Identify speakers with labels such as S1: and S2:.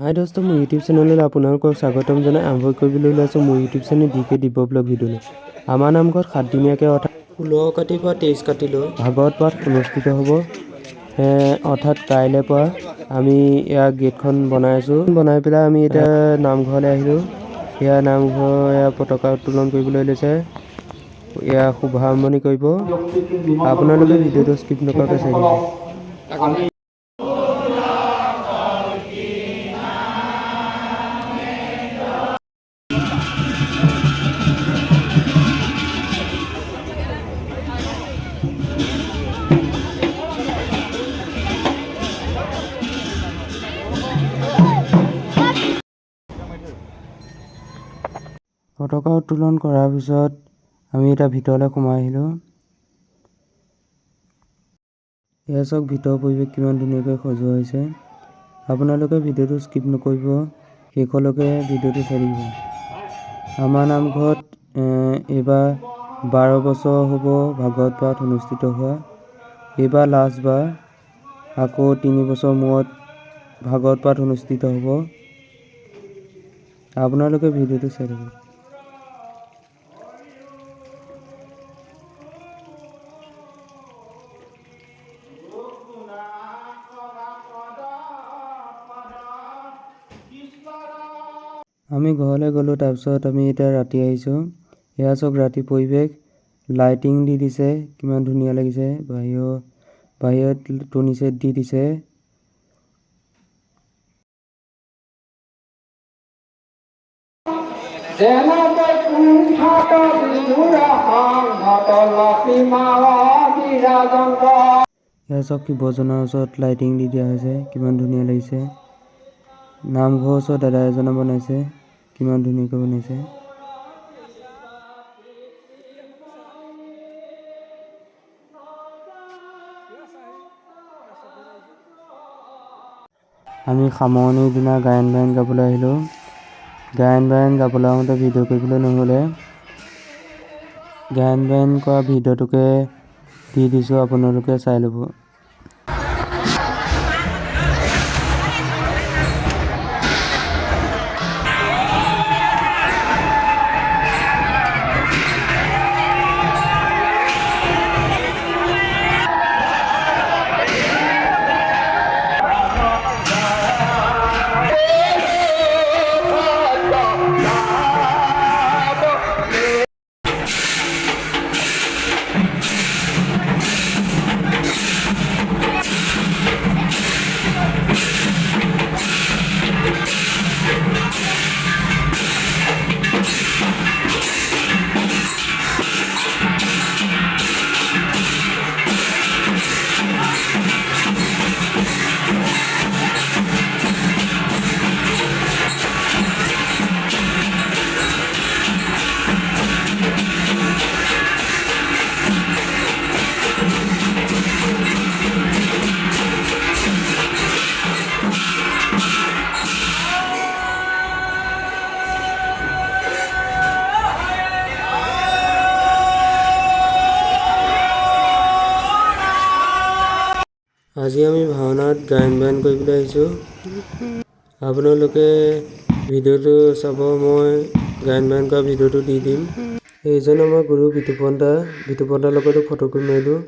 S1: High দোস্ত, মোৰ YouTube চেনেললৈ আপোনালোকক স্বাগতম জনাই আৰম্ভ কৰিবলৈ ওলাইছোঁ মোৰ ইউটিউব চেনেল DK দিব ব্লগ ভিডিঅ'লৈ। আমাৰ নামঘৰত 7 দিনীয়াকৈ অৰ্থাৎ 16 কাতিৰ পৰা 23 কাতিলৈ ভাগৱত পাঠ অনুষ্ঠিত হ'ব। অৰ্থাৎ কাইলৈ পৰা আমি ইয়াৰ গেটখন বনাই আছোঁ। বনাই পেলাই আমি এতিয়া নামঘৰলৈ আহিলোঁ। এয়া নামঘৰ পতাকা উত্তোলন কৰিবলৈ লৈছে। এয়া শুভাৰম্ভণি কৰিব। আপোনালোকে ভিডিঅ'টো স্কিপ নকৰাকৈ চাই দিব। পতাকা উত্তোলন কৰাৰ পিছত আমি এতিয়া ভিতৰলৈ সোমাই আহিলোঁ। এয়া চাওক ভিতৰৰ পৰিৱেশ কিমান ধুনীয়াকৈ সজোৱা হৈছে। আপোনালোকে ভিডিঅ'টো স্কিপ নকৰিব, শেষলৈকে ভিডিঅ'টো চাই দিব। আমাৰ নামঘৰত এইবাৰ 12 বছৰ হ'ব ভাগৱত পাঠ অনুষ্ঠিত হোৱা। এইবাৰ লাষ্টবাৰ, আকৌ 3 বছৰ মূৰত ভাগৱত পাঠ অনুষ্ঠিত হ'ব। আপোনালোকে ভিডিঅ'টো চাই থাকক। আমি ঘৰলৈ গ'লোঁ, তাৰপিছত আমি এতিয়া ৰাতি আহিছোঁ। এয়া চাওক ৰাতি পৰিৱেশ, লাইটিং দি দিছে, কিমান ধুনীয়া লাগিছে। বাহিৰত টনি ছেট দি দিছে। এয়া চাওক শিৱজনৰ ওচৰত লাইটিং দি দিয়া হৈছে, কিমান ধুনীয়া লাগিছে। নামঘৰৰ ওচৰত দাদা এজনে বনাইছে, কিমান ধুনীয়াকৈ বনাইছে। আমি সামৰণিৰ দিনা গায়ন বায়ন গাবলৈ আহিলোঁ। গায়ন বায়ন গাবলৈ আহোঁতে ভিডিঅ' কৰিবলৈ নহ'লে, গায়ন বায়ন কৰা ভিডিঅ'টোকে দি দিছোঁ, আপোনালোকে চাই ল'ব। আজি আমি ভাওনাত গায়ন বায়ন কৰিবলৈ আহিছোঁ। আপোনালোকে ভিডিঅ'টো চাব, মই গায়ন বায়ন কৰা ভিডিঅ'টো দি দিম। এইজন আমাৰ গুৰু বিতুপন দাৰ লগতো ফটোকপি মাৰিলোঁ।